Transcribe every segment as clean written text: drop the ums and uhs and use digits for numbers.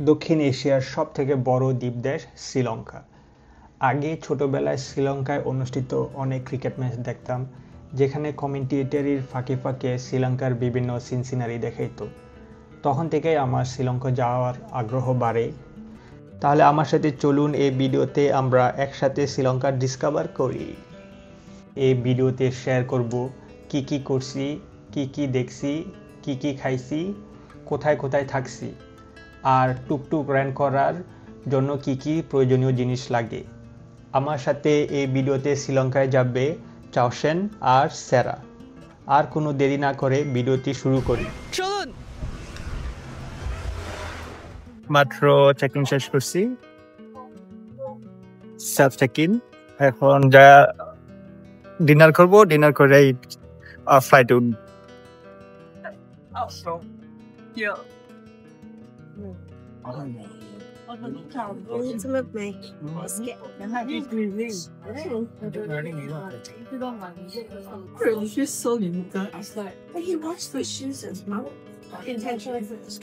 দক্ষিণ এশিয়ার সবথেকে বড় দ্বীপদেশ শ্রীলঙ্কা। আগে ছোটবেলায় শ্রীলঙ্কায় অনুষ্ঠিত অনেক ক্রিকেট ম্যাচ দেখতাম, যেখানে কমেন্টেটরির ফাঁকে ফাঁকে শ্রীলঙ্কার বিভিন্ন সিনসিনারি দেখাইতো। তখন থেকেই আমার শ্রীলঙ্কা যাওয়ার আগ্রহ বাড়ে। তাহলে আমার সাথে চলুন এই ভিডিওতে আমরা একসাথে শ্রীলঙ্কা ডিসকভার করি। এই ভিডিওতে শেয়ার করব কি কি করছি, কি কি দেখছি, কি কি খাইছি, কোথায় কোথায় থাকছি, আর টুকটুক রেন্ট করার জন্য কি কি প্রয়োজনীয় জিনিস লাগে। আমার সাথে এই ভিডিওতে শ্রীলঙ্কায় যাবে চাওশেন আর সেরা। আর কোনো দেরি না করে ভিডিওটি শুরু করি। চলুন। মাত্র চেকিং শেষ করছি, সেলফ চেকিং। এখন যা ডিনার করব, ডিনার করে ফ্লাইটে উঠব। Intimate me. She's so limited. But he watched the shoes as well. Intentionally first.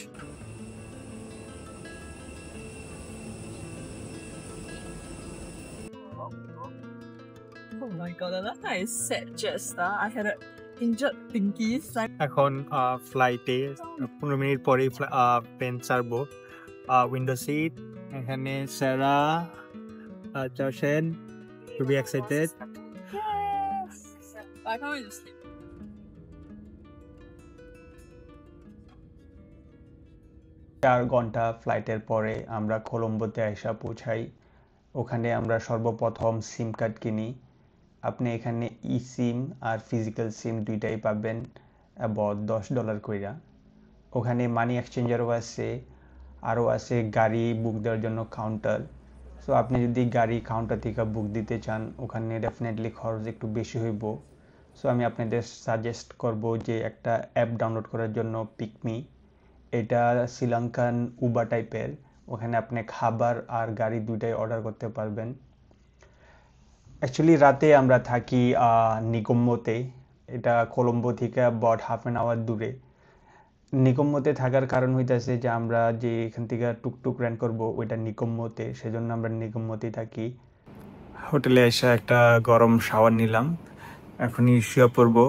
Oh my god, that is sad Jester. I had an injured pinky. এখন ফ্লাইটে 15 মিনিট পরে plane ছাড়বো। উইন্ডো সিট, এখানে সেরা, চাওশেন, to be excited. Yes! I can't wait to sleep. 4 ঘন্টা ফ্লাইটের পরে আমরা কলম্বোতে এসে পৌঁছাই। ওখানে আমরা সর্বপ্রথম সিম কার্ড কিনি। আপনি এখানে ই সিম আর ফিজিক্যাল সিম দুইটাই পাবেন, about $10 কইরা। ওখানে মানি এক্সচেঞ্জারও আছে, আরও আছে গাড়ি বুক দেওয়ার জন্য কাউন্টার। সো আপনি যদি গাড়ি কাউন্টার থেকে বুক দিতে চান, ওখানে ডেফিনেটলি খরচ একটু বেশি হইব। সো আমি আপনাদের সাজেস্ট করব যে একটা অ্যাপ ডাউনলোড করার জন্য পিকমি। এটা শ্রীলঙ্কান উবার টাইপের। ওখানে আপনি খাবার আর গাড়ি দুইটাই অর্ডার করতে পারবেন। অ্যাকচুয়ালি রাতে আমরা থাকি নিকম্বোতে। এটা কলম্বো থেকে about half an hour দূরে। নিকম্বোতে থাকার কারণ হইতেছে যে আমরা যে এখান থেকে টুকটুক রেন্ট করব ওইটা নিকম্বোতে, সেজন্য আমরা নিকম্বোতেই থাকি। হোটেলে এসে একটা গরম শাওয়ার নিলাম, এখনই শুয়ে পড়বো।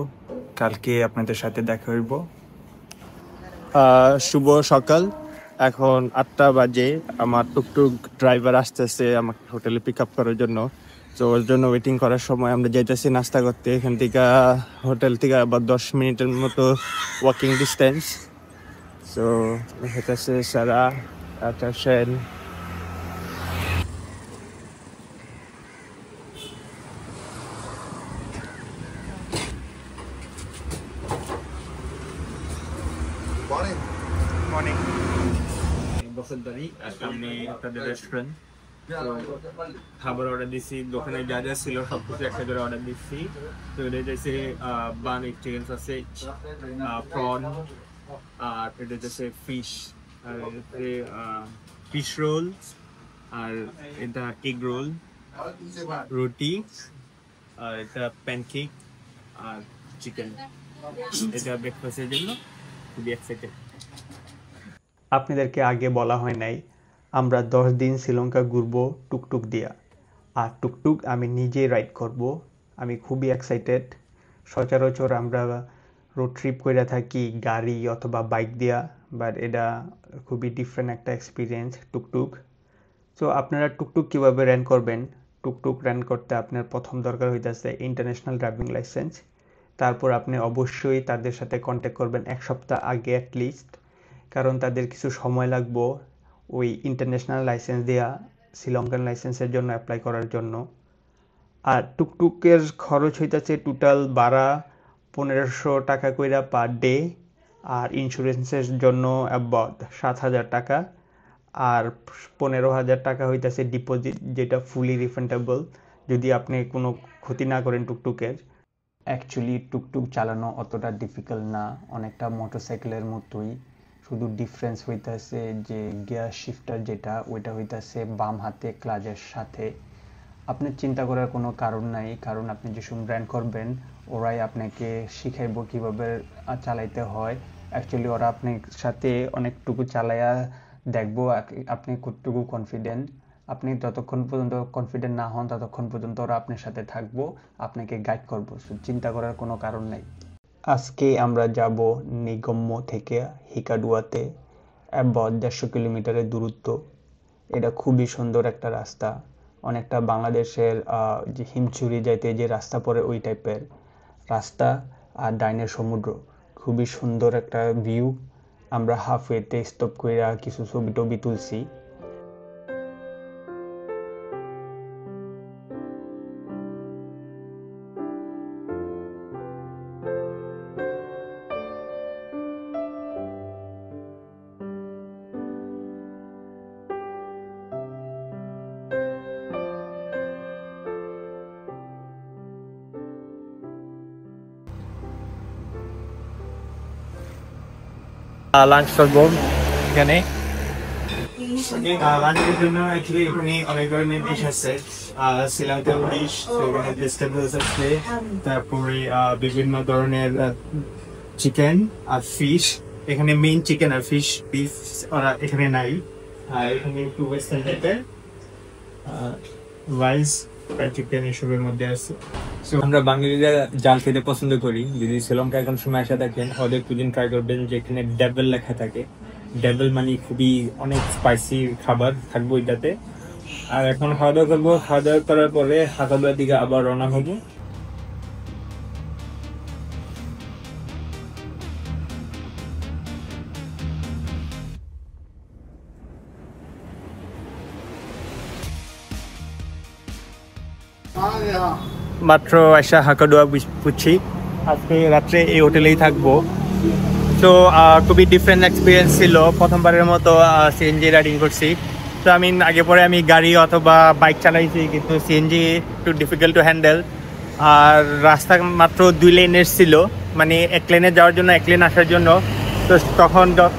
কালকে আপনাদের সাথে দেখা হইব। শুভ সকাল, এখন 8টা বাজে। আমার টুকটুক ড্রাইভার আসতেছে আমাকে হোটেলে পিক আপ করার জন্য। তো ওর জন্য ওয়েটিং করার সময় আমরা যাইতেছি নাস্তা করতে। এখান থেকে হোটেল থেকে আবার 10 মিনিটের মতো ওয়াকিং ডিস্টেন্স। তো হইতেছে সারা, চাওশেন। মর্নিং। বসন্তবাড়ি সামনে আপনাদের রেস্টুরেন্ট। খাবার অর্ডার দিচ্ছি, দোকানে যা যা ছিল সব কিছু একটা করে অর্ডার দিচ্ছি। তো এটা হচ্ছে বান চিকেন সসেজ, প্রন, আর এটা হচ্ছে ফিশ, আর ফিশ রোল, আর এটা এগ রোল, রুটি, আর এটা প্যানকেক আর চিকেন। এটা ব্রেকফাস্টের জন্য খুবই এক্সাইটেড। আপনাদেরকে আগে বলা হয় নাই, আমরা 10 দিন শ্রীলঙ্কা ঘুরবো টুকটুক দিয়া। আর টুকটুক আমি নিজে রাইড করব। আমি খুবই এক্সাইটেড। সচরাচর আমরা রোড ট্রিপ করে থাকি গাড়ি অথবা বাইক দিয়া, বাট এটা খুবই ডিফারেন্ট একটা এক্সপিরিয়েন্স টুকটুক। সো আপনারা টুকটুক কীভাবে রেন্ট করবেন? টুকটুক রেন্ট করতে আপনার প্রথম দরকার হইতেছে ইন্টারন্যাশনাল ড্রাইভিং লাইসেন্স। তারপর আপনি অবশ্যই তাদের সাথে কন্ট্যাক্ট করবেন 1 সপ্তাহ আগে অ্যাটলিস্ট, কারণ তাদের কিছু সময় লাগবে ওই ইন্টারন্যাশনাল লাইসেন্স দেওয়া শ্রীলঙ্কান লাইসেন্সের জন্য অ্যাপ্লাই করার জন্য। আর টুকটুকের খরচ হইতেছে টোটাল ভাড়া 1500 টাকা কইরা পার ডে, আর ইন্স্যুরেন্সের জন্য অ্যাবাউট 7000 টাকা, আর 15,000 টাকা হইতেছে ডিপোজিট, যেটা ফুলি রিফান্ডেবল যদি আপনি কোনো ক্ষতি না করেন টুকটুকের। অ্যাকচুয়ালি টুকটুক চালানো অতটা ডিফিকাল্ট না, অনেকটা মোটরসাইকেলের মতোই। শুধু ডিফারেন্স হইতেছে যে গিয়ার শিফটার যেটা, ওইটা হইতেছে বাম হাতে ক্লাচের সাথে। আপনার চিন্তা করার কোনো কারণ নাই, কারণ আপনি যে সময় রেন্ট করবেন ওরাই আপনাকে শিখাইব কীভাবে চালাইতে হয়। অ্যাকচুয়ালি ওরা আপনার সাথে অনেকটুকু চালায়া দেখবো আপনি কতটুকু কনফিডেন্ট। আপনি যতক্ষণ পর্যন্ত কনফিডেন্ট না হন ততক্ষণ পর্যন্ত ওরা আপনার সাথে থাকবো, আপনাকে গাইড করবো, চিন্তা করার কোনো কারণ নাই। আজকে আমরা যাব নিগম্য থেকে হিকাডুয়াতে, অ্যাবাউট 150 কিলোমিটারের দূরত্ব। এটা খুবই সুন্দর একটা রাস্তা, অনেকটা বাংলাদেশের যে হিমছড়ি যাইতে যে রাস্তা পড়ে ওই টাইপের রাস্তা, আর ডাইনের সমুদ্র। খুবই সুন্দর একটা ভিউ। আমরা হাফওয়েতে স্টপ করে কিছু ছবি টবি তুলছি। লাঞ্চ করবো এখানে। লাঞ্চের জন্য অ্যাকচুয়ালি এখানে অনেক ধরনের ডিশ আছে, শ্রীলঙ্কান ডিশ, এখানে ভেজিটেবলস আছে, তারপরে বিভিন্ন ধরনের চিকেন আর ফিশ। এখানে মেইন চিকেন আর ফিশ, বিফ ওরা এখানে নাই। আর এখানে একটু ওয়েস্টার্ন টাইপের রাইস, চিকেন এসবের মধ্যে আছে। আমরা বাঙালিরা জাল খেতে পছন্দ করি। যদি শ্রীলঙ্কা এখন সময় আসা থাকেন, ওদের কুজিন ট্রাই করবেন, যেখানে ডেভেল লেখা থাকে। ডেভেল মানে খুবই অনেক স্পাইসি খাবার থাকবো এটাতে। আর এখন খাওয়া দাওয়া করবো, খাওয়া দাওয়া করার পরে হাতাবার দিকে আবার রওনা হবো। মাত্র আসা হাকাডুয়া বুঝছি, আজকে রাত্রে এই হোটেলেই থাকবো। তো খুবই ডিফারেন্ট এক্সপিরিয়েন্স ছিল, প্রথমবারের মতো সিএনজি রাইডিং করছি। তো আগে পরে আমি গাড়ি অথবা বাইক চালাইছি, কিন্তু সিএনজি একটু ডিফিকাল্ট টু হ্যান্ডেল। আর রাস্তা মাত্র 2 লেনের ছিল, মানে 1 লেনে যাওয়ার জন্য 1 লেন আসার জন্য। তো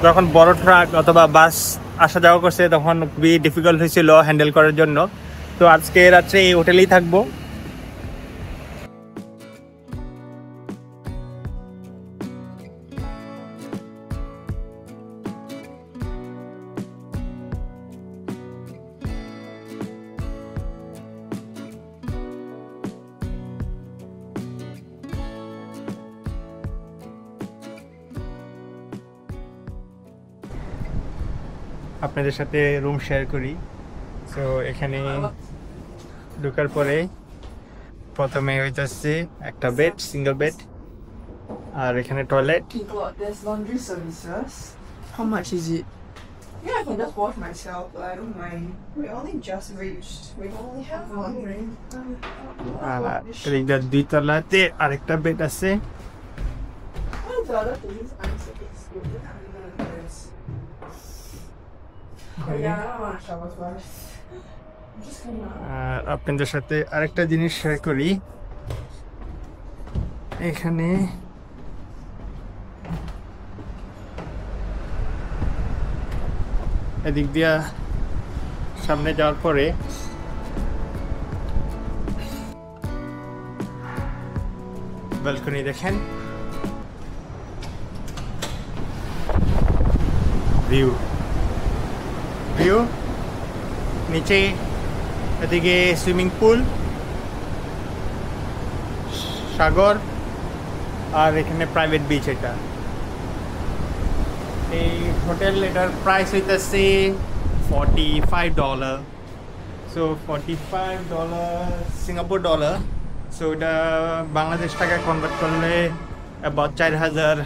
যখন বড় ট্রাক অথবা বাস আসা যাওয়া করছে তখন খুবই ডিফিকাল্ট হয়েছিল হ্যান্ডেল করার জন্য। তো আজকে রাত্রে এই হোটেলেই থাকবো। আপনাদের সাথে রুম শেয়ার করি। সো এখানে ঢোকার পরে প্রথমে হইতেছে একটা বেড, সিঙ্গেল বেড, আর এখানে toilet. There's laundry services. How much is it? Yeah, I can just wash myself, but I don't mind. We only just reached. We only have laundry. আর এদিকটা 2 তলাতে আরেকটা বেড আছে। What is the other things I'm excluded? Yeah, I don't want to shower first. I'm just gonna. আর আপনাদের সাথে আরেকটা জিনিস share করি। এখানে এদিক দিয়া সামনে যাওয়ার পরে ব্যালকনি দেখেন, ভিউ নিচে এদিকে সুইমিং পুল, সাগর, আর এখানে প্রাইভেট বিচ। এটা এই হোটেল, এটার প্রাইস হইতেছে $45। So $45 Singapore dollar. সো এটা বাংলাদেশ টাকায় কনভার্ট করলে about 4000।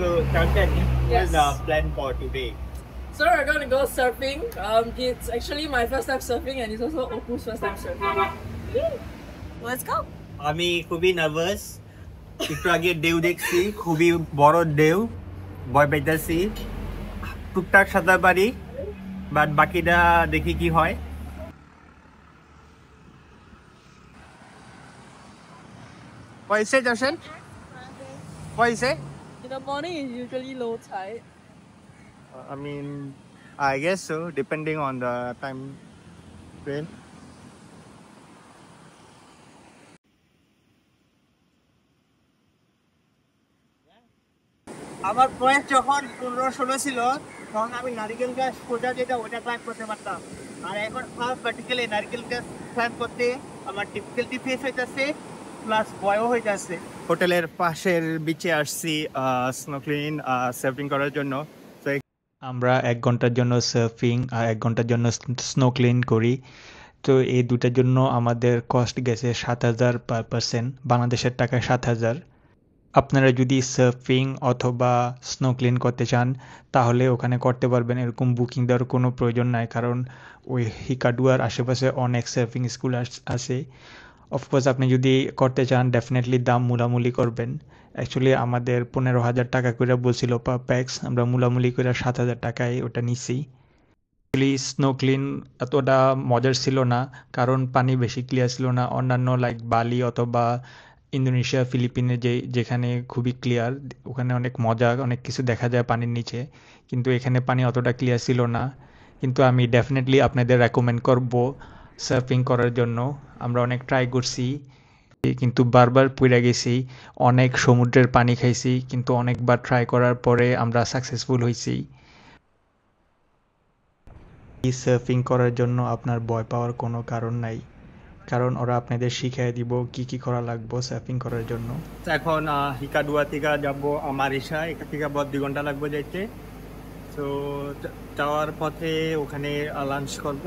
So, Chantan, what is the plan for today? So we're gonna go surfing. It's actually my first time surfing, and it's also Oku's first time surfing. Let's go. আমি খুবই nervous, একটু আগে ঢেউ দেখছি, খুবই বড় ঢেউ, ভয় পাইতেছি। টুকটাক সাঁতার পারি, বাট বাকিটা দেখি কি হয়। পয়সা জশন, পয়সা In the morning is usually low tide. I mean, I guess so, depending on the time frame. আমার বয়স যখন 15-16 ছিল তখন আমি নারিকেল গাছ খোঁজা যেটা ওটা ক্লাইম্ব করতে পারতাম, আর এখন পার্টিকুলারলি নারিকেল গাছ ক্লাইম্ব করতে আমার ডিফিকাল্টি ফেস হইতেছে, প্লাস ভয়ও হইতেছে। হোটেলের পাশের বিচে আসছি স্নোক্লিং সার্ফিং করার জন্য। আমরা 1 ঘন্টার জন্য সার্ফিং আর 1 ঘন্টার জন্য স্নোক্লিং করি। তো এই দুটার জন্য আমাদের কস্ট গেছে 7,000 পার পারসন, বাংলাদেশের টাকায় 7,000। আপনারা যদি সার্ফিং অথবা স্নোক্লিং করতে চান তাহলে ওখানে করতে পারবেন, এরকম বুকিং দেওয়ার কোনো প্রয়োজন নাই, কারণ ওই হিকাডুয়ার আশেপাশে অনেক সার্ফিং স্কুল আছে। অফকোর্স আপনি যদি করতে চান ডেফিনেটলি দাম মূলামূলি করবেন। অ্যাকচুয়ালি আমাদের 15,000 টাকা করে বলছিল পার প্যাক্স, আমরা মূলামূলি করে 7,000 টাকায় ওটা নিছি। অ্যাকচুয়ালি স্নোক্লিং এতটা মজার ছিল না, কারণ পানি বেশি ক্লিয়ার ছিল না। অন্যান্য লাইক বালি অথবা ইন্দোনেশিয়া, ফিলিপিনে যেখানে খুবই ক্লিয়ার, ওখানে অনেক মজা, অনেক কিছু দেখা যায় পানির নিচে, কিন্তু এখানে পানি অতটা ক্লিয়ার ছিল না। কিন্তু আমি ডেফিনেটলি আপনাদের রেকমেন্ড করব সার্ফিং করার জন্য। আমরা অনেক ট্রাই করছি কিন্তু বারবার পড়ে গেছি, অনেক সমুদ্রের পানি খাইছি, কিন্তু অনেকবার ট্রাই করার পরে আমরা সাকসেসফুল হয়েছি। এই সার্ফিং করার জন্য আপনার ভয় পাওয়ার কোনো কারণ নাই, কারণ ওরা আপনাদের শিখিয়ে দিব কি কি করা লাগবে সার্ফিং করার জন্য। এখন হিকাডুয়া থেকে যাবো মারিশা, এখান থেকে 2 ঘন্টা লাগবে যাইতে। তো যাওয়ার পথে ওখানে লাঞ্চ করব।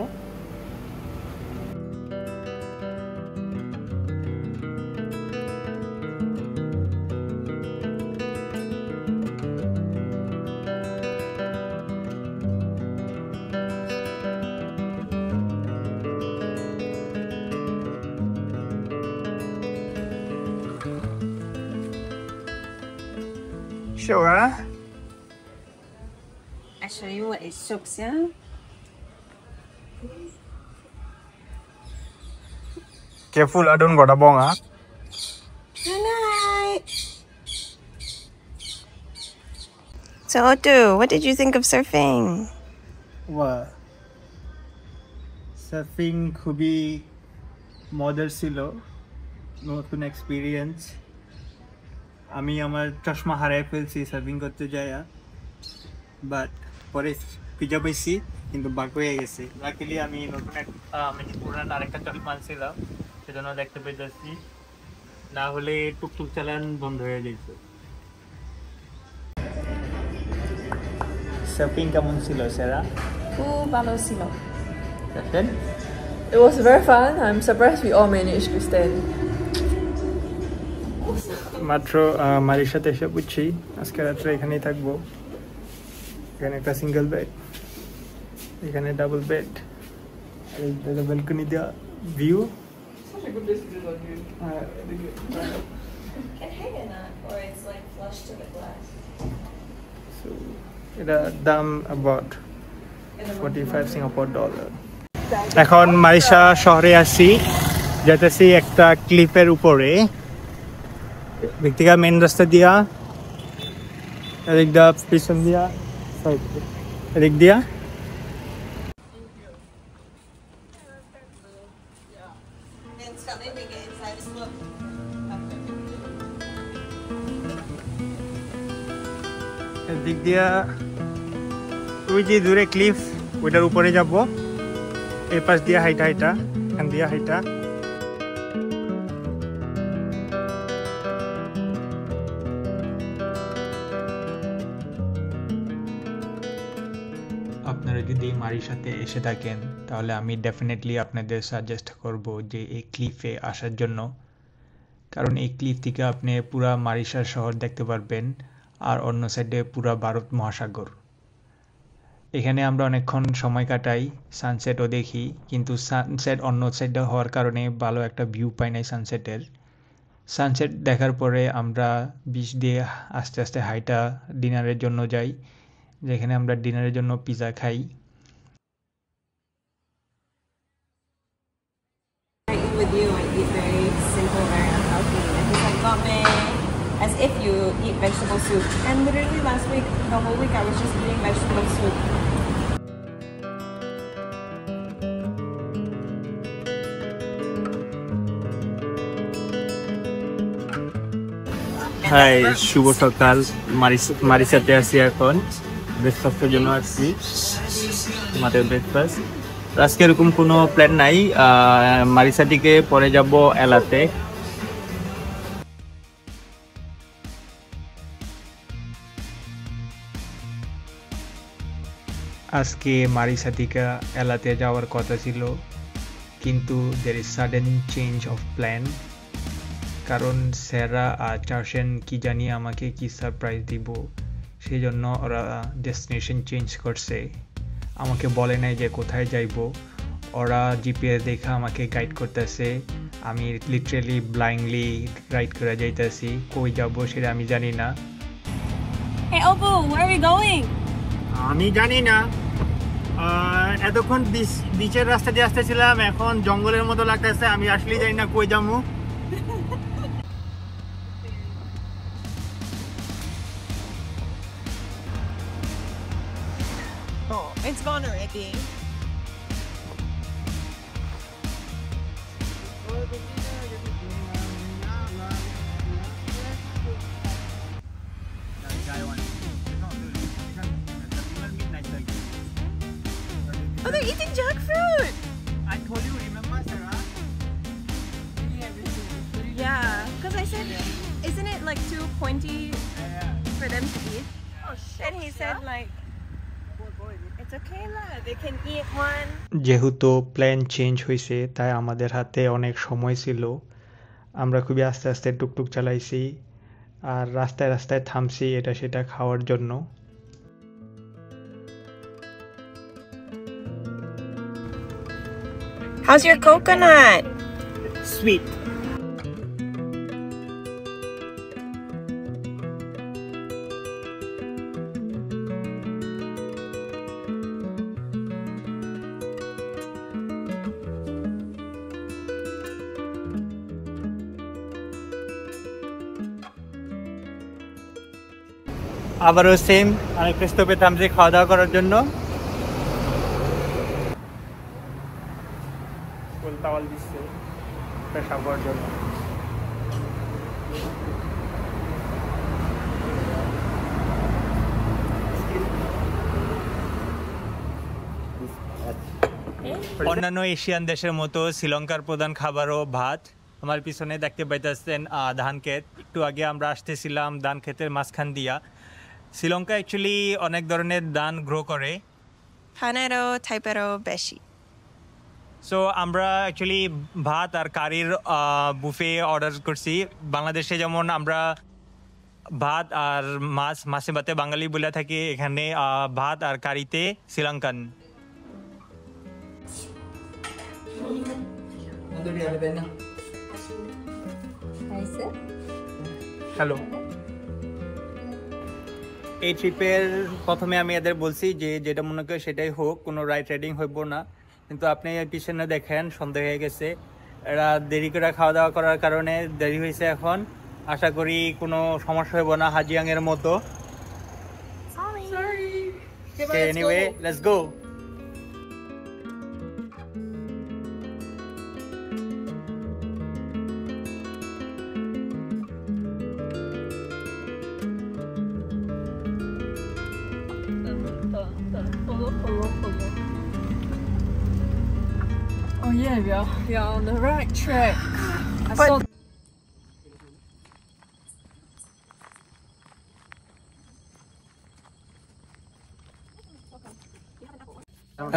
Sure. I show you what it soaks in. Careful, I don't got a bong, huh? Good night. So Otto, what did you think of surfing? Wow. Surfing খুবই মজার ছিল, নতুন এক্সপিরিয়েন্স। আমি আমার চশমা হারাই ফেলছি সার্ফিং করতে যাইয়া, বাট পরে খুঁজে পাইছি, কিন্তু বাক হয়ে গেছে। লাকিলি আমি নতুন পুরান আরেকটা চশমা আনছিলাম, সেজন্য দেখতে পেয়েছি, না হলে টুকটুক চালান বন্ধ হয়ে যেত। সার্ফিং কেমন ছিল সেরা? খুব ভালো ছিল। দেখেন, It was very fun. I'm surprised we all managed to stand. মাত্র মারির সাথে এসে বুঝছি আজকে রাত্রে এখানেই থাকবো। এখানে একটা সিঙ্গেল বেড, এখানে ডাবল বেড, আর এই ব্যালকনি দেওয়া view. Such a good place to do laundry. Can hang in that, or it's like flush to the glass. So এটার দাম about 45 সিঙ্গাপুর ডলার। এখন মারিশা শহরে আসছি, যেতেছি একটা ক্লিপের উপরে, ব্যক্তিগত মেন রাস্তা দিয়া, এদিক দিয়া পিছন দিয়া, এদিক দিয়া। এদিক দিয়া ওই যে দূরে ক্লিফ, ওইটার উপরে যাব। এই পাশ দিয়া হাইটা হাইটা, এখান দিয়া হাইটা। আপনারা যদি মারির সাথে এসে থাকেন তাহলে আমি ডেফিনেটলি আপনাদের সাজেস্ট করব যে এই ক্লিফে আসার জন্য, কারণ এই ক্লিফ থেকে আপনি পুরা মারিশা শহর দেখতে পারবেন, আর অন্য সাইডে পুরা ভারত মহাসাগর। এখানে আমরা অনেকক্ষণ সময় কাটাই, সানসেটও দেখি, কিন্তু সানসেট অন্য সাইডে হওয়ার কারণে ভালো একটা ভিউ পাই নাই সানসেটের। সানসেট দেখার পরে আমরা বিচ দিয়ে আস্তে আস্তে হাইটা ডিনারের জন্য যাই, যেখানে আমরা ডিনারের জন্য পিৎজা খাই। I eat with you, I eat very simple, very unhealthy. I think I got me as if you eat vegetable soup. And literally last week, the whole week, I was just eating vegetable soup. Hi, শুভ সকাল। মারিসাতে আছি এখন, ব্রেকফাস্টের জন্য আসছি, আমাদের breakfast. আজকে এরকম কোনো প্ল্যান নাই, মারিসা থেকে পরে যাব এলাতে। আজকে মারিসা থেকে এলাতে যাওয়ার কথা ছিল, কিন্তু there is sudden change of plan, কারণ সেরা আর চার্সেন কি জানি আমাকে কি সারপ্রাইজ দিব, সেই জন্য ওরা ডেস্টিনেশন চেঞ্জ করছে। আমাকে বলে নাই যে কোথায় যাইব, ওরা জিপিএস দেখে আমাকে গাইড করতেছে। আমি লিটারেলি ব্লাইন্ডলি রাইড করে যাইতেছি, কই যাব সেটা আমি জানি না। Hey Obu, where are we going? আমি জানি না, এতক্ষণ বিচের রাস্তা দিয়ে আসতেছিলাম, এখন জঙ্গলের মতো লাগতেছে। আমি আসলেই জানি না কই যাবো। Oh, it's gone already. Oh, they're eating jackfruit! I told you, remember, Sarah? Yeah, because I said, isn't it like too pointy for them to eat? Oh, shit. And he said like, it's okay lah, they can eat one. যেহেতু plan change হয়েছে, তাই আমাদের হাতে অনেক সময় ছিল। আমরা খুবই আস্তে আস্তে টুকটুক চালাইছি, আর রাস্তায় রাস্তায় থামছি এটা সেটা খাওয়ার জন্য। How's your coconut? Sweet. আবারও সেম, আমি ক্রিস্টোপে থামছি খাওয়া দাওয়া করার জন্য। তাওয়াল দিচ্ছে পেশাব করার জন্য। অন্যান্য এশিয়ান দেশের মতো শ্রীলঙ্কার প্রধান খাবারও ভাত। আমার পিছনে দেখতে পাইতেছেন ধান ক্ষেত। একটু আগে আমরা আসতেছিলাম ধান ক্ষেতের মাঝখান দিয়া। শ্রীলঙ্কা অ্যাকচুয়ালি অনেক ধরনের ধান গ্রো করে, Panero, Taipero, Beshi. সো আমরা অ্যাকচুয়ালি ভাত আর কারির বুফে অর্ডার করছি। বাংলাদেশে যেমন আমরা ভাত আর মাছে ভাতে বাঙালি বলে থাকি, এখানে ভাত আর কারিতে শ্রীলঙ্কান। হ্যালো, এই ট্রিপের প্রথমে আমি এদের বলছি যে যেটা মনে করি সেটাই হোক, কোনো রাইডিং হইব না। কিন্তু আপনি পিছনে দেখেন সন্ধ্যা হয়ে গেছে, এরা দেরি করে খাওয়া দাওয়া করার কারণে দেরি হয়েছে। এখন আশা করি কোনো সমস্যা হইব না হাজিয়াংয়ের মতো। Anyway, let's go. Oh yeah, we are on the right track.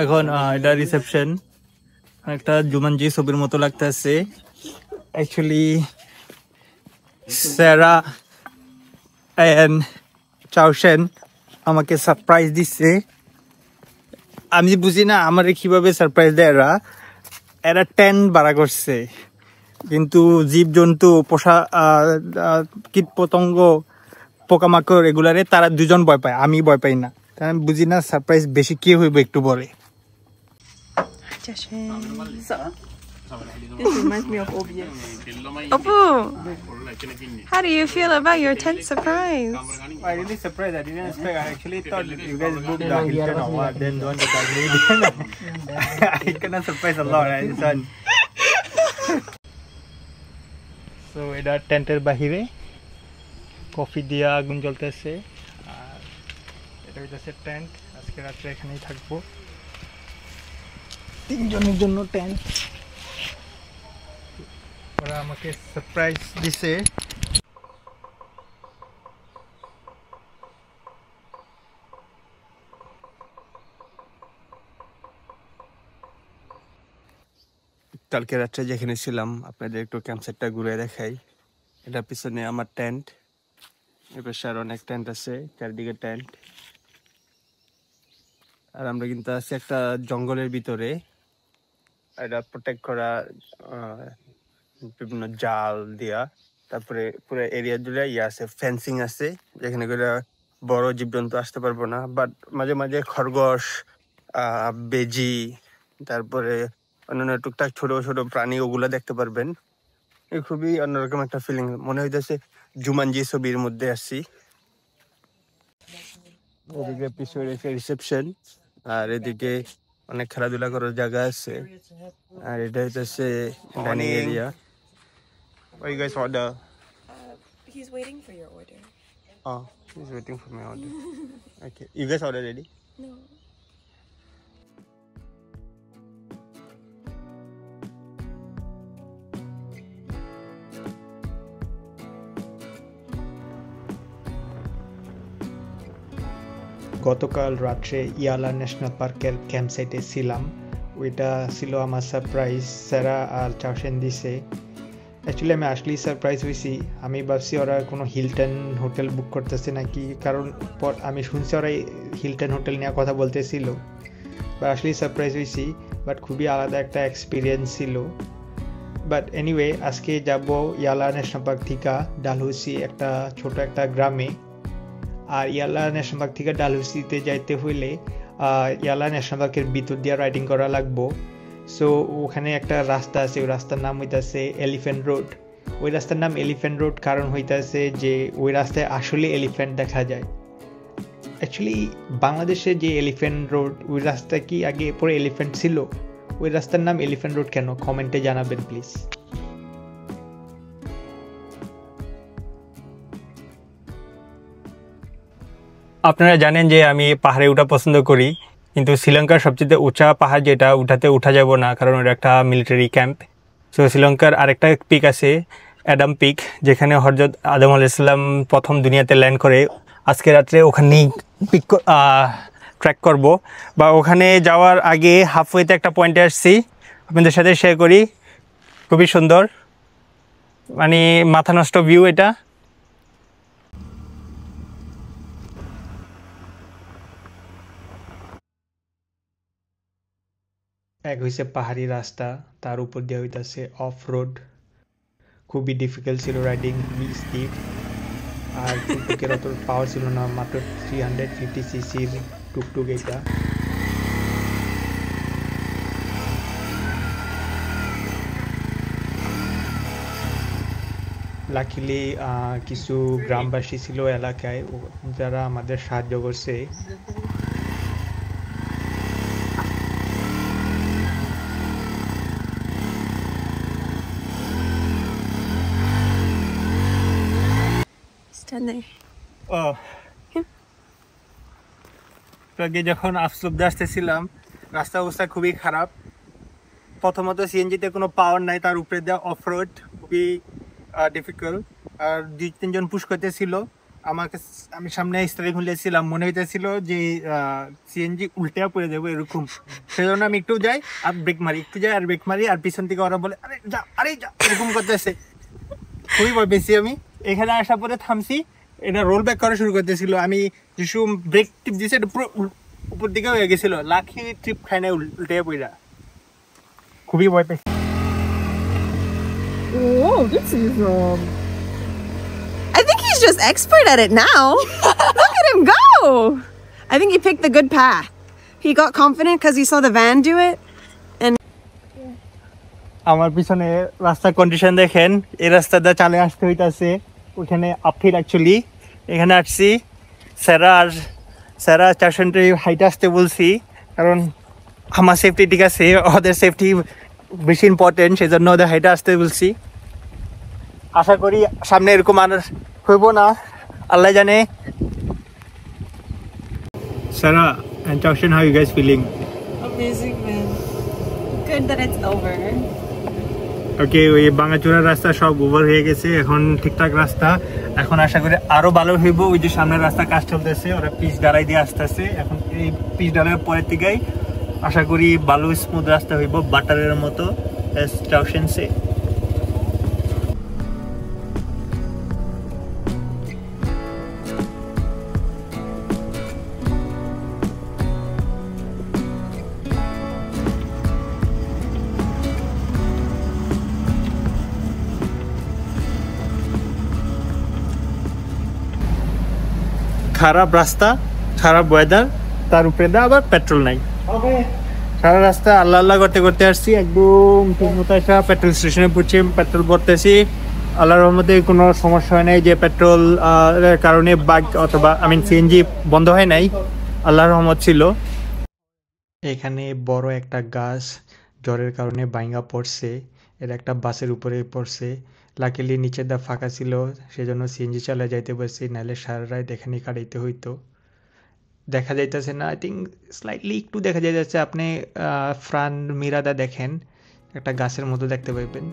এখন এটা রিসেপশন, একটা জুমানজি ছবির মতো লাগতেছে। অ্যাকচুয়ালি সারা এন্ড চাওশেন আমাকে সারপ্রাইজ দিচ্ছে। আমি বুঝি না আমার কিভাবে সারপ্রাইজ দেয়। এরা 10 ভাড়া করছে, কিন্তু জীবজন্তু, পোষা কীট পতঙ্গ, পোকামাকড় এগুলারে তারা দুজন ভয় পায়, আমি ভয় পাই না। তাই আমি বুঝি না সারপ্রাইজ বেশি কি হইব একটু পরে। This reminds me of OBS. Oppo, how do you feel about your 10th surprise? I really surprised. I didn't expect. I actually thought you guys booked the Hilton or what, then the one that I made. I cannot surprise a lot. This one. So এটা টেন্টের বাহিরে coffee দিয়া আগুন জ্বলতেছে আর এটা হইতেছে tent. আজকে রাত্রে এখানেই থাকবো, 3 জনের জন্য টেন্ট। ওরা আমাকে সারপ্রাইজ দিছে। কালকে রাত্রে যেখানে ছিলাম আপনাদের একটু ক্যাম্পসাইটটা ঘুরে দেখাই। এটা পিছনে আমার টেন্ট, এবার আর অনেক টেন্ট আছে, চারদিকে টেন্ট। আর আমরা কিন্তু আছি একটা জঙ্গলের ভিতরে। এটা প্রোটেক্ট করা বিভিন্ন জাল দিয়া, তারপরে পুরো এরিয়া জুড়ে আছে ফেন্সিং আছে, যেখানে করে বড় জীবজন্তু আসতে পারবো না, বাট মাঝে মাঝে খরগোশ, বেজি, তারপরে অন্যান্য টুকটাক ছোট ছোট প্রাণী ওগুলো দেখতে পারবেন। এই খুবই অন্যরকম একটা ফিলিং, মনে হইতেছে জুমানজি ছবির মধ্যে আসছি। এদিকে পিছনে রয়েছে রিসেপশন, আর এদিকে অনেক খেলাধুলা করার জায়গা আছে, আর এটা হইতেছে dining area. What you guys order? He's waiting for your order. Oh, he's waiting for my order. Okay, you guys order ready? No. গতকাল রাত্রে ইয়ালা ন্যাশনাল পার্কের ক্যাম্প সাইটে ছিলাম। ওইটা ছিল আমার সারপ্রাইজ। স্যারা আর চাওসেন দিছে। অ্যাকচুয়ালি আমি আসলেই সারপ্রাইজ হয়েছি। আমি ভাবছি ওরা কোনো হিলটন হোটেল বুক করতেছে নাকি, কারণ আমি শুনছি ওরা হিলটন হোটেল নিয়ে কথা বলতেছিল। বাট আসলেই সারপ্রাইজ হয়েছি, বাট খুবই আলাদা একটা এক্সপিরিয়েন্স ছিল। বাট এনিওয়ে, আজকে যাব ইয়ালা ন্যাশনাল পার্ক থেকে ডালহৌসি, একটা ছোট একটা গ্রামে। আর ইয়ালা ন্যাশনাল পার্ক থেকে ডালহৌসিতে যাইতে হইলে ইয়ালা ন্যাশনাল পার্কের ভিতর দিয়ে রাইডিং করা লাগবো। সো ওখানে একটা রাস্তা আছে, ওই রাস্তার নাম হইতাছে এলিফ্যান্ট রোড। ওই রাস্তার নাম এলিফ্যান্ট রোড কারণ হইতাছে যে ওই রাস্তায় আসলে এলিফ্যান্ট দেখা যায়। অ্যাকচুয়ালি বাংলাদেশে যে এলিফ্যান্ট রোড, ওই রাস্তা কি আগে পরে এলিফ্যান্ট ছিল? ওই রাস্তার নাম এলিফ্যান্ট রোড কেন? কমেন্টে জানাবেন প্লিজ। আপনারা জানেন যে আমি পাহাড়ে ওঠা পছন্দ করি, কিন্তু শ্রীলঙ্কার সবচেয়ে উঁচা পাহাড় যেটা, উঠা যাব না, কারণ ওটা একটা মিলিটারি ক্যাম্প। সো শ্রীলঙ্কার আরেকটা পিক আছে অ্যাডাম পিক, যেখানে হযরত আদম আলাইহিস সালাম প্রথম দুনিয়াতে ল্যান্ড করে। আজকে রাত্রে ওখানেই পিক ট্র্যাক করব, বা ওখানে যাওয়ার আগে হাফওয়েতে একটা পয়েন্টে আসছি, আপনাদের সাথে শেয়ার করি। খুবই সুন্দর, মানে মাথা নষ্ট ভিউ এটা। এক হইছে পাহাড়ি রাস্তা, তার উপর দিয়ে হইতাছে অফ রোড। খুবই ডিফিকাল্ট ছিল রাইডিং, খুবই স্টিপ। আর টুকটুকের অত পাওয়ার ছিল না, মাত্র 350 সিসির টুকটুক এটা। লাকিলি কিছু গ্রামবাসী ছিল এলাকায়, যারা আমাদের সাহায্য করছে। আগে যখন আফসুবদে আসতেছিলাম, রাস্তা অবস্থা খুবই খারাপ। প্রথমত সিএনজিতে কোনো পাওয়ার নাই, তার উপরে দেওয়া অফ রোড, খুবই ডিফিকাল্ট। আর 2-3 জন পুশ করতেছিল আমাকে, আমি সামনে স্টারিং খুলেছিলাম, মনে হইতেছিল যে সিএনজি উল্টে পড়ে যাবো এরকম। সেই জন্য আমি একটু যাই আর ব্রেক মারি, একটু যাই আর ব্রেক মারি, আর পিছন থেকে ওরা বলে আরে যা এরকম করতেছে। খুবই ভয় পেয়েছি আমি। এখানে আসার পরে থামছি, এটা রোল ব্যাক করা শুরু করতেছিল। আমি যেসব ব্রেক টিপ দিয়েছি, এটা পুরো উপর দিকে হয়ে গেছিল। লাখি ট্রিপ খাই না, উল্টে পড়া। খুবই ভয় পেয়েছি। Whoa, this is I think he's just expert at it now. Look at him go. I think he picked the good path. He got confident because he saw the van do it. And আমার পিছনে রাস্তার condition দেখেন, এই রাস্তাটা চালে আসতে হইতাছে ওইখানে আপহিল অ্যাকচুয়ালি। এখানে আসছি স্যারা স্টেশনটি হাইটে আসতে বলছি, কারণ আমার সেফটি ঠিক আছে, ওদের সেফটি বেশি ইম্পর্টেন্ট, সেই জন্য ওদের হাইটে আসতে বলছি। আশা করি সামনে এরকম আর হইব না, আল্লাহ জানে। Sarah and Chaushan, how are you guys feeling? Amazing, man. Good that it's over. ওকে, ওই বাঙ্গাচুরার রাস্তা সব ওভার হয়ে গেছে, এখন ঠিকঠাক রাস্তা। এখন আশা করি আরো ভালো হইব। ওই যে সামনের রাস্তা কাজ চলতেছে, ওরা পিচ ডালাই দিয়ে আসতেছে। এখন এই পিচ ডালাইয়ের পরের দিকেই আশা করি ভালো স্মুথ রাস্তা হইব, বাটারের মতো। Chaushan say. খারাপ রাস্তা, খারাপ ওয়েদার, তার উপরে দা আবার পেট্রোল নাই। সারা রাস্তা আল্লাহ আল্লাহ করতে করতে আসছি, একদম ঠিক মতো একটা পেট্রোল স্টেশনে পড়ছি, পেট্রোল ভরতেছি। আল্লাহর রহমতে কোনো সমস্যা হয় নাই যে পেট্রোল কারণে বাগ অথবা সিএনজি বন্ধ হয় নাই, আল্লাহর রহমত ছিল। এখানে বড় একটা গাছ ঝড়ের কারণে ভাঙা পড়ছে, এটা একটা বাসের উপরে পড়ছে। লাকিলি নিচের দা ফাঁকা ছিল, সেজন্য সিএনজি চালা যাইতে পারছি, নাহলে সারা রাত এখানে কাটাইতে হইতো। দেখা যাইতেছে না, আই থিঙ্ক স্লাইটলি একটু দেখা যাইতেছে। আপনি ফ্রন্ট মিরাদা দেখেন, একটা গাছের মতো দেখতে পাইবেন।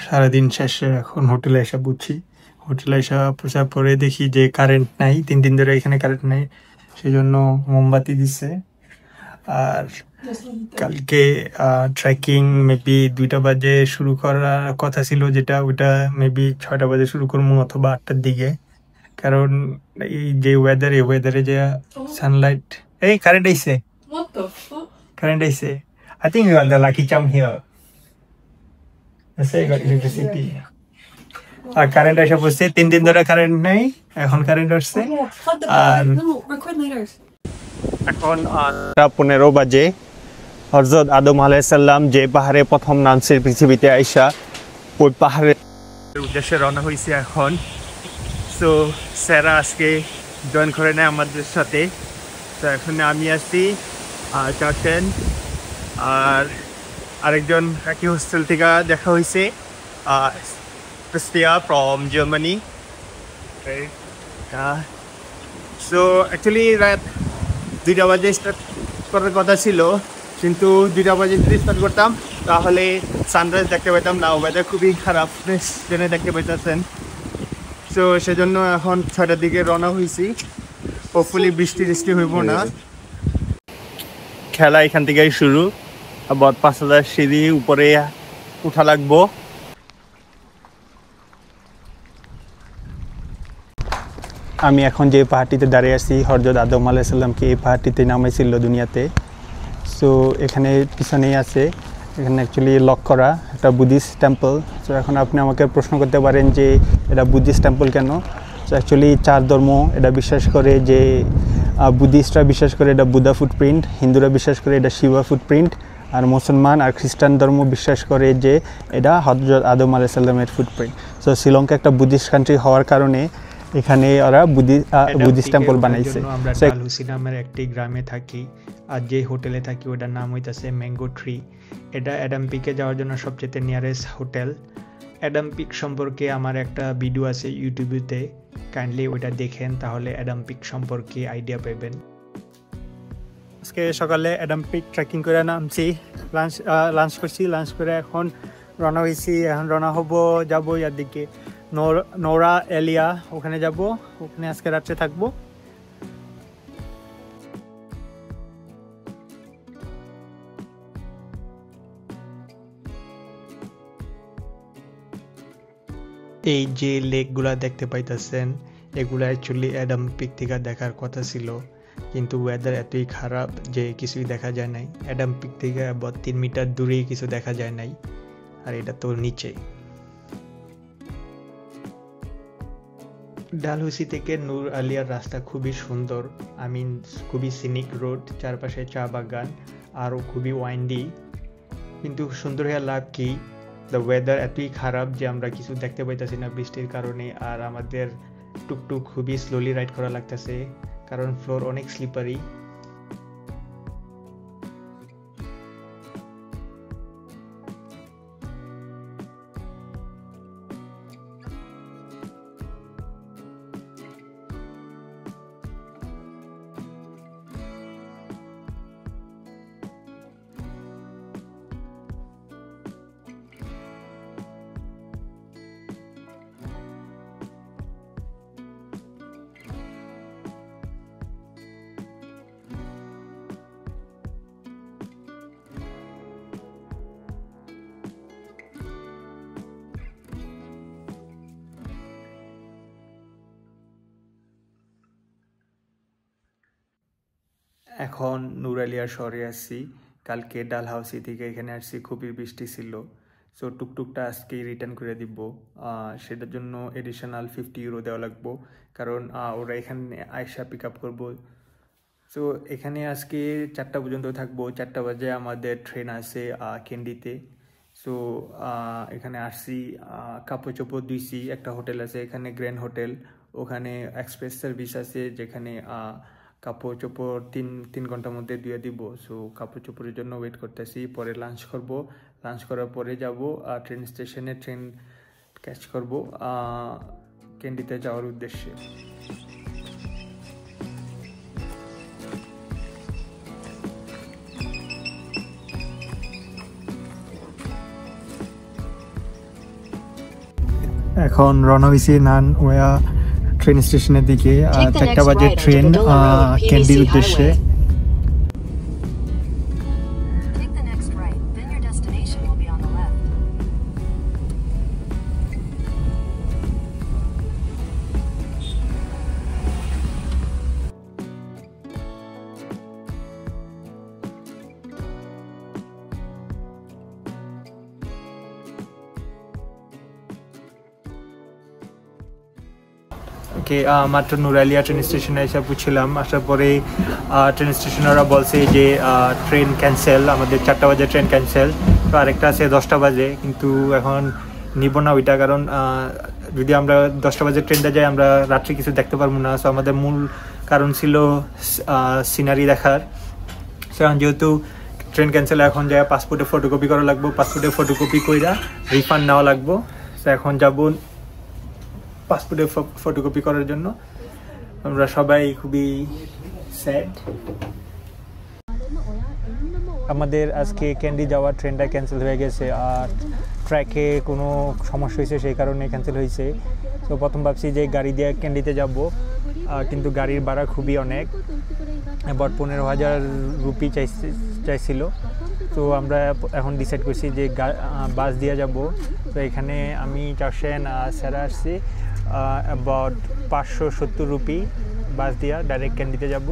সারাদিন শেষে এখন হোটেলে এসে বুঝছি, হোটেলে এসে পোষার পরে দেখি যে কারেন্ট নাই, 3 দিন ধরে এখানে কারেন্ট নাই, সেই জন্য মোমবাতি দিছে। আর কালকে ট্রেকিং মেবি 2টা বাজে শুরু করার কথা ছিল, যেটা ওইটা মেবি 6টা বাজে শুরু করবো অথবা 8টার দিকে, কারণ এই যে ওয়েদার, এই ওয়েদারে যে সানলাইট। এই কারেন্ট আইছে, কারেন্ট আইছে। I think you are the lucky charm here. Electricity আর কারেন্ট এসে পড়ছে, 3 দিন ধরে কারেন্ট নেই, এখন কারেন্ট আসছে। আর এখন 15 বাজে। হযরত আদম আলাইহিস সালাম যে পাহাড়ে প্রথম নামছে পৃথিবীতে আইসা, ওই পাহাড়ের উদ্দেশ্যে রওনা হয়েছে এখন। সো স্যারা আজকে জয়েন করে নেয় আমাদের সাথে। তো এখন আমি আসছি, চাউশান আর আরেকজন একই হোস্টেল থেকে দেখা হয়েছে, Chrystia from Germany. So actually রাত 2টা বাজে স্টার্ট করার কথা ছিল, কিন্তু 2টা বাজে যদি স্টার্ট করতাম তাহলে সানরাইজ দেখতে পেতাম না। ওয়েদার খুবই খারাপ, ট্রেনে দেখতে পাইতেছেন। সো সেজন্য এখন 6টার দিকে রওনা হয়েছি। হোপফুলি বৃষ্টি হইব না। খেলা এখান থেকেই শুরু, আবার 5000 সিঁড়ি উপরে উঠা লাগবো। আমি এখন যে পাহাড়টিতে দাঁড়িয়ে আছি, হযরত আদম আলাইহিস সালামকে এই পাহাড়টিতে নামাইছিল দুনিয়াতে। সো এখানে পিছনেই আছে, এখানে অ্যাকচুয়ালি লক করা একটা বুদ্ধিস্ট টেম্পল। সো এখন আপনি আমাকে প্রশ্ন করতে পারেন যে এটা বুদ্ধিস্ট টেম্পল কেন। সো অ্যাকচুয়ালি 4 ধর্ম এটা বিশ্বাস করে যে, বুদ্ধিস্টরা বিশ্বাস করে এটা বুদ্ধা ফুটপ্রিন্ট, হিন্দুরা বিশ্বাস করে এটা শিবা ফুটপ্রিন্ট, আর মুসলমান আর খ্রিস্টান ধর্ম বিশ্বাস করে যে এটা হযরত আদম আলাইহিস সালামের ফুটপ্রিন্ট। সো শ্রীলঙ্কা একটা বুদ্ধিস্ট কান্ট্রি হওয়ার কারণে এখানে ওরা বুদ্ধিস্ট টেম্পল বানাইছে। আমরা ডালহৌসি নামের একটি গ্রামে থাকি, আর যে হোটেলে থাকি ওটার নাম হইতাছে ম্যাঙ্গো ট্রি। এটা অ্যাডাম পিকে যাওয়ার জন্য সবচেয়ে নিয়ারেস্ট হোটেল। অ্যাডাম পিক সম্পর্কে আমার একটা ভিডিও আছে ইউটিউবেতে, কাইন্ডলি ওইটা দেখেন, তাহলে অ্যাডাম পিক সম্পর্কে আইডিয়া পাবেন। আজকে সকালে অ্যাডাম পিক ট্রেকিং করে নামছি, লাঞ্চ করছি, লাঞ্চ করে এখন রওনা হয়েছি। এখন রওনা যাবো ইয়ার দিকে, নোরা এলিয়া, ওখানে যাব, ওখানে আজকে রাত্রে থাকবো। এই যে লেকগুলা দেখতে পাইতেছেন, এগুলা অ্যাকচুয়ালি অ্যাডাম পিক থেকে দেখার কথা ছিল, কিন্তু ওয়েদার এতই খারাপ যে কিছুই দেখা যায় নাই। অ্যাডাম পিক থেকে ৩ মিটার দূরেই কিছু দেখা যায় নাই, আর এটা তো নিচে। ডালহৌসি থেকে নূর আলিয়ার রাস্তা খুবই সুন্দর, খুবই সিনিক রোড, চারপাশে চা বাগান, আরও খুবই ওয়াইন্ডি। কিন্তু সুন্দর হয়ে লাভ কি, দ্য ওয়েদার এতই খারাপ যে আমরা কিছু দেখতে পাইতেছি না বৃষ্টির কারণে, আর আমাদের টুকটুক খুবই স্লোলি রাইড করা লাগতেছে কারণ ফ্লোর অনেক স্লিপারি। এখন নূর আলিয়ার শহরে আসছি। কালকে ডালহাউসি থেকে এখানে আসছি, খুবই বৃষ্টি ছিল। সো টুকটুকটা আজকেই রিটার্ন করে দিব, সেটার জন্য এডিশনাল 50 ইউরো দেওয়া লাগবো, কারণ ওরা এখানে আয়সা পিক আপ করবো। সো এখানে আজকে 4টা পর্যন্ত থাকবো। 4টা বাজে আমাদের ট্রেন আছে ক্যান্ডিতে। সো এখানে আসছি, কাপড় চোপড় ধুইছি। একটা হোটেল আছে এখানে, গ্র্যান্ড হোটেল, ওখানে এক্সপ্রেস সার্ভিস আছে যেখানে কাপড় চোপড় 3 ঘন্টার মধ্যে দিয়ে দিব। সো কাপড় চোপড়ের জন্য ওয়েট করতেছি। পরে লাঞ্চ করব, লাঞ্চ করার পরে যাব ট্রেন স্টেশনে, ট্রেন ক্যাচ করব ক্যান্ডিতে যাওয়ার উদ্দেশ্যে। এখন রওনা হইছি নানওয়া ট্রেন স্টেশনের দিকে। 4টা বাজে ট্রেন ক্যান্ডির উদ্দেশ্যে। মাত্র নূর আলিয়া ট্রেন স্টেশনে এসে বুঝছিলাম। আসার পরে ট্রেন স্টেশনেরা বলছে যে ট্রেন ক্যান্সেল, আমাদের 4টা বাজে ট্রেন ক্যান্সেল। তো আরেকটা আছে 10টা বাজে, কিন্তু এখন নিব না ওইটা, কারণ যদি আমরা 10টা বাজে ট্রেনটা যাই আমরা রাত্রে কিছু দেখতে পারবো না। সো আমাদের মূল কারণ ছিল সিনারি দেখার। সো যেহেতু ট্রেন ক্যান্সেল, এখন যায় পাসপোর্টে ফটোকপি করা লাগবো, পাসপোর্টে ফটোকপি কইরা রিফান্ড নেওয়া লাগবো। সো এখন যাব পাসপোর্টে ফটোকপি করার জন্য। আমরা সবাই খুবই স্যাড। আমাদের আজকে ক্যান্ডি যাওয়ার ট্রেনটা ক্যান্সেল হয়ে গেছে, আর ট্র্যাকে কোনো সমস্যা হয়েছে, সেই কারণে ক্যান্সেল হয়েছে। তো প্রথম ভাবছি যে গাড়ি দিয়ে ক্যান্ডিতে যাব, কিন্তু গাড়ির ভাড়া খুবই অনেক, অ্যাবাউট 15,000 রুপি চাইছিল। তো আমরা এখন ডিসাইড করছি যে বাস দিয়ে যাব। তো এখানে আমি চারশন সেরা আসছি, অ্যাবাউট 570 রুপি বাস দিয়া ডাইরেক্ট ক্যান্ডিতে যাব।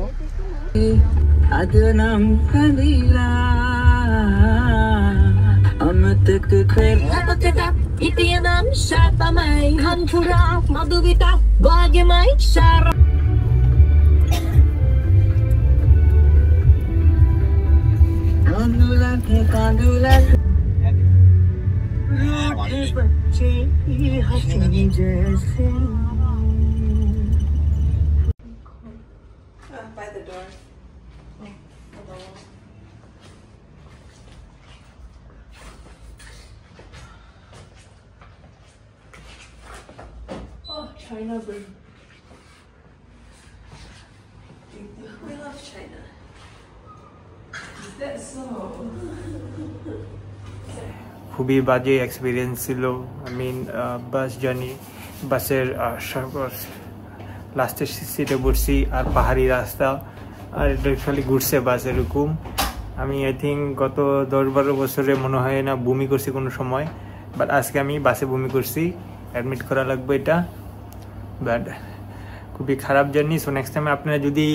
By the door. Oh, China, babe. We love China. Is that so? খুবই বাজে এক্সপিরিয়েন্স ছিল। বাস জার্নি, বাসের লাস্টের সিটে বসছি, আর পাহাড়ি রাস্তা, আর এটা খালি ঘুরছে বাস এরকম। আমি আই থিঙ্ক গত 10-12 বছরে মনে হয় না বমি করছি কোনো সময়, বাট আজকে আমি বাসে বমি করছি, অ্যাডমিট করা লাগবে এটা। বাট খুবই খারাপ জার্নি। সো নেক্সট টাইম আপনারা যদি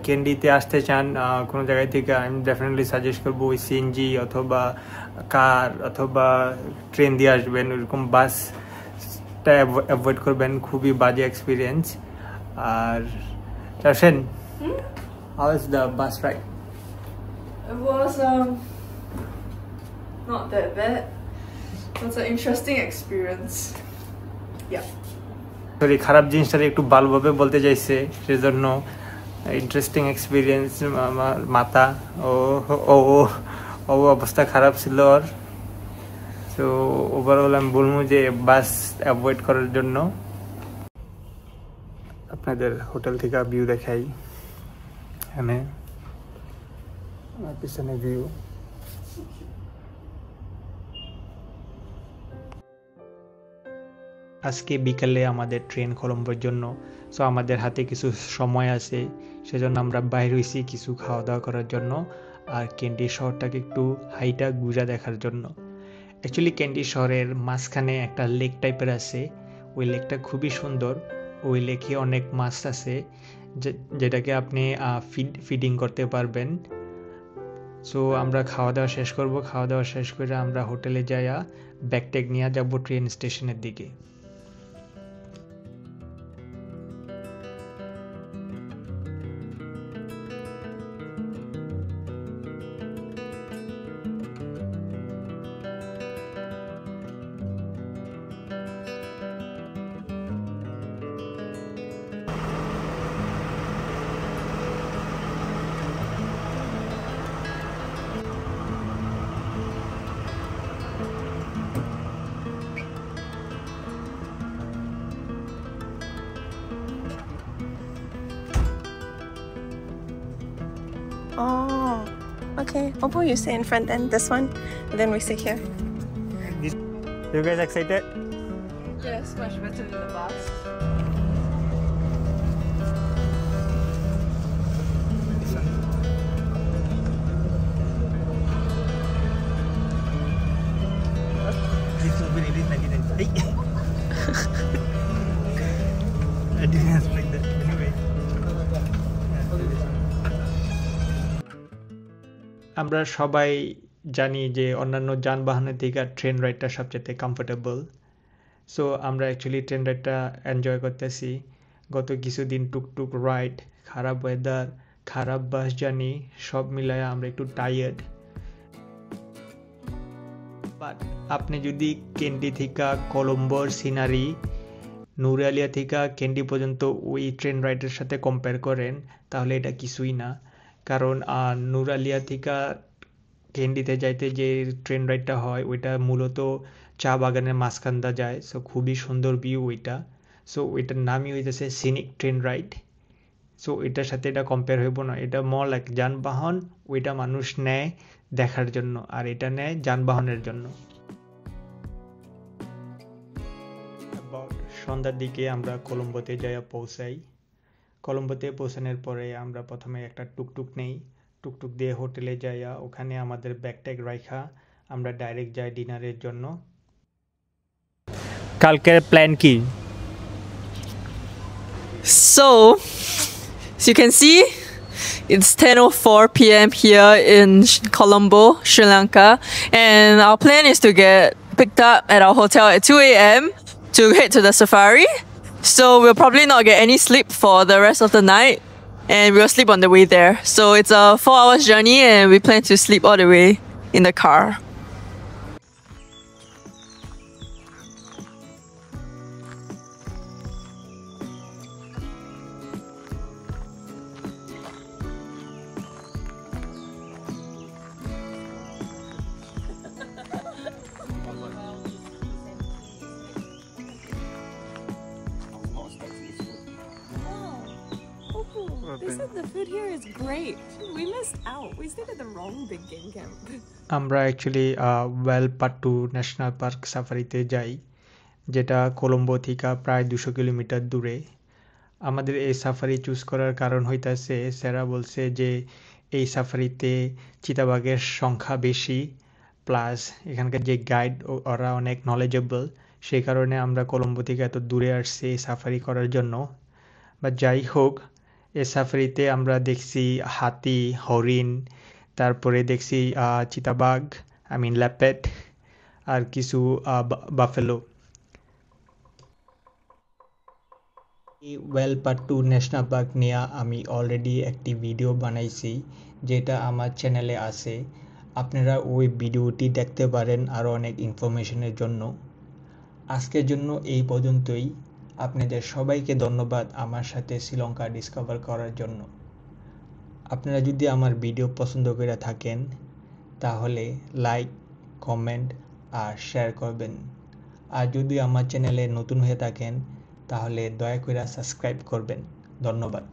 ক্যান্ডিতে আসতে চান কোনো জায়গায় থেকে, আমি ডেফিনেটলি সাজেস্ট করবো ওই সিএনজি অথবা কার অথবা ট্রেন দিয়ে আসবেন, ওইরকম বাসটা অ্যাভয়েড করবেন, খুবই বাজে এক্সপিরিয়েন্স। আর Darshan, how is the bus ride? It was not that bad. It was an interesting experience. Yeah. Sorry, খারাপ জিনিসটা একটু ভালোভাবে বলতে চাইছে, সেজন্য ইন্টারেস্টিং এক্সপিরিয়েন্স। আমার মাথা ও ও ও অবস্থা খারাপ ছিল ওর। তো ওভারঅল আমি বলবো যে বাস অ্যাভয়েড করার জন্য। আপনাদের হোটেল থেকে ভিউ দেখাই, এখানে আমার পিছনে ভিউ। আজকে বিকালে আমাদের ট্রেন কলম্বোর জন্য। সো আমাদের হাতে কিছু সময় আছে, সেজন্য আমরা বাইরে হয়েছি কিছু খাওয়া দাওয়া করার জন্য আর ক্যান্ডি শহরটাকে একটু হাইটা ঘুরা দেখার জন্য। অ্যাকচুয়ালি ক্যান্ডি শহরের মাঝখানে একটা লেক টাইপের আছে, ওই লেকটা খুবই সুন্দর। ওই লেকে অনেক মাছ আছে যেটাকে আপনি ফিডিং করতে পারবেন। সো আমরা খাওয়া দাওয়া শেষ করব, খাওয়া দাওয়া শেষ করে আমরা হোটেলে যাইয়া ব্যাগট্যাগ নিয়ে যাব ট্রেন স্টেশনের দিকে। Oh, okay. Oppo, you stay in front then, this one, and then we sit here. You guys excited? Yes, much better than the bus. This will be released 1990. I didn't expect that. Anyway. আমরা সবাই জানি যে অন্যান্য যানবাহনের থেকে train রাইডটা সবচেয়ে comfortable. So আমরা actually train রাইডটা enjoy করতেছি। গত কিছুদিন টুকটুক রাইড, খারাপ ওয়েদার, খারাপ বাস জার্নি সব মিলায় আমরা একটু টায়ার্ড। বাট আপনি যদি ক্যান্ডি থেকে কলম্বোর সিনারি, নুরালিয়া থেকে ক্যান্ডি পর্যন্ত ওই ট্রেন রাইডের সাথে কম্পেয়ার করেন, তাহলে এটা কিছুই না। কারণ নুরালিয়া থেকে ক্যান্ডিতে যাইতে যে ট্রেন রাইডটা হয় ওইটা মূলত চা বাগানের মাঝখান দিয়ে যায়। সো খুবই সুন্দর ভিউ ওইটা। সো ওইটার নামই হইতেছে সিনিক ট্রেন রাইড। সো এটার সাথে এটা কম্পেয়ার হইব না। এটা মোর লাইক যানবাহন, ওইটা মানুষ নেয় দেখার জন্য, আর এটা নেয় যানবাহনের জন্য। সন্ধ্যার দিকে আমরা কলম্বোতে যাইয়া পৌঁছাই। কলম্বোতে পৌঁছানোর পরে আমরা প্রথমে একটা টুকটুক নেই, টুকটুক দিয়ে হোটেলে যাইয়া ওখানে আমাদের ব্যাগট্যাগ রাখা আমরা ডাইরেক্ট যাই ডিনারের জন্য। কালকের প্ল্যান কি? So, as you can see, it's 10:04 p.m. here in Colombo, Sri Lanka, and our plan is to get picked up at our hotel at 2 a.m. to head to the safari. So we'll probably not get any sleep for the rest of the night, and we'll sleep on the way there. So it's a 4 hours journey, and we plan to sleep all the way in the car. They said the food here is great. We missed out. We stayed at the wrong big game camp. আমরা actually ওয়েলপাট্টু national park সাফারিতে যাই, যেটা কলম্বো থেকে প্রায় 200 kilometre দূরে। আমাদের এই safari choose করার কারণ হইতাছে স্যারা বলছে যে এই সাফারিতে চিতাবাঘের সংখ্যা বেশি, প্লাস এখানকার যে গাইড ওরা অনেক নলেজেবল। সেই কারণে আমরা কলম্বো থেকে এত দূরে আসছি এই সাফারি করার জন্য। বা যাই হোক, এই সাফারিতে আমরা দেখছি হাতি, হরিণ, তারপরে দেখছি চিতাবাঘ, ল্যাপেট, আর কিছু বাফেলো। এই ওয়ালপাট্টু ন্যাশনাল পার্ক নিয়ে আমি অলরেডি একটি ভিডিও বানাইছি, যেটা আমার চ্যানেলে আছে। আপনারা ওই ভিডিওটি দেখতে পারেন আরও অনেক ইনফরমেশনের জন্য। আজকের জন্য এই পর্যন্তই। আপনাদের সবাইকে ধন্যবাদ আমার সাথে শ্রীলঙ্কা ডিসকভার করার জন্য। আপনারা যদি আমার ভিডিও পছন্দ করে থাকেন তাহলে লাইক, কমেন্ট আর শেয়ার করবেন। আর যদি আমার চ্যানেলে নতুন হয়ে থাকেন তাহলে দয়া করে সাবস্ক্রাইব করবেন। ধন্যবাদ।